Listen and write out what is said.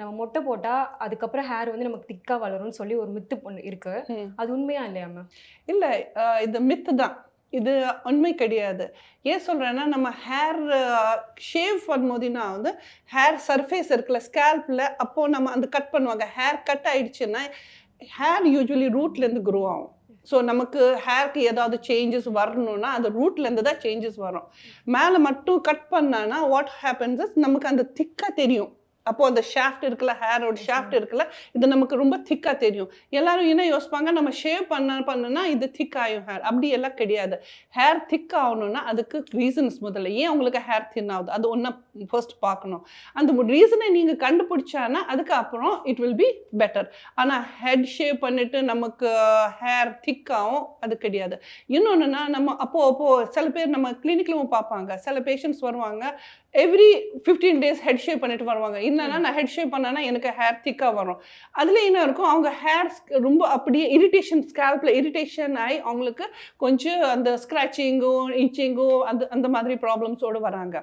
நம்ம மொட்டை போட்டா அதுக்கப்புறம் ஹேர் வந்து நமக்கு திக்கா வளரும்னு சொல்லி ஒரு மித்து ஒண்ணு இருக்கு. அது உண்மையா இல்லையா மேம்? இல்ல இது மித்து தான். இது உண்மை கிடையாது. ஏன் சொல்றேன்னா, நம்ம ஹேர் ஷேவ் பண்ணும்போதுனா வந்து ஹேர் சர்ஃபேஸ் இருக்குல்ல, ஸ்கேல்ப்ல அப்போ நம்ம அந்த கட் பண்ணுவாங்க. ஹேர் கட் ஆயிடுச்சுன்னா, ஹேர் யூசுவலி ரூட்லேருந்து க்ரோ ஆகும். ஸோ நமக்கு ஹேருக்கு ஏதாவது சேஞ்சஸ் வரணும்னா, அந்த ரூட்லேருந்து தான் சேஞ்சஸ் வரும். மேலே மட்டும் கட் பண்ணானா வாட் ஹேப்பன்ஸ் இஸ் நமக்கு அந்த திக்கா தெரியும். அப்போ அந்த ஷாஃப்ட் இருக்குல்ல, ஹேரோட ஷாஃப்ட் இருக்குல்ல, இது நமக்கு ரொம்ப திக்கா தெரியும். எல்லாரும் என்ன யோசிப்பாங்க, நம்ம ஷேவ் பண்ணுனா இது திக் ஆகும் ஹேர். அப்படி எல்லாம் கிடையாது. ஹேர் திக் ஆகணும்னா அதுக்கு ரீசன்ஸ் முதல்ல. ஏன் உங்களுக்கு ஹேர் தின் ஆகுது? அது ஒண்ணா ஃபர்ஸ்ட் பார்க்கணும். அந்த ரீசனை நீங்க கண்டுபிடிச்சானா அதுக்கப்புறம் இட் வில் பி பெட்டர். ஆனா ஹெட் ஷேவ் பண்ணிட்டு நமக்கு ஹேர் திக் ஆகும் அது கிடையாது. இன்னொன்னுனா நம்ம அப்போ சில பேர் நம்ம கிளினிக்லயும் பார்ப்பாங்க. சில பேஷண்ட்ஸ் வருவாங்க. எவ்ரி 15 டேஸ் ஹெட் ஷேவ் பண்ணிட்டு வருவாங்க. என்னன்னா நான் ஹெட் ஷேவ் பண்ணனா எனக்கு ஹேர் திக்கா வரும். அதுல என்ன இருக்கும், அவங்க ஹேர் ரொம்ப அப்படியே இரிட்டேஷன், ஸ்கேல்ப்ல இரிட்டேஷன் ஆகி அவங்களுக்கு கொஞ்சம் அந்த ஸ்க்ராச்சிங்கோ, இச்சிங்கோ அந்த அந்த மாதிரி ப்ராப்ளம்ஸோட வராங்க.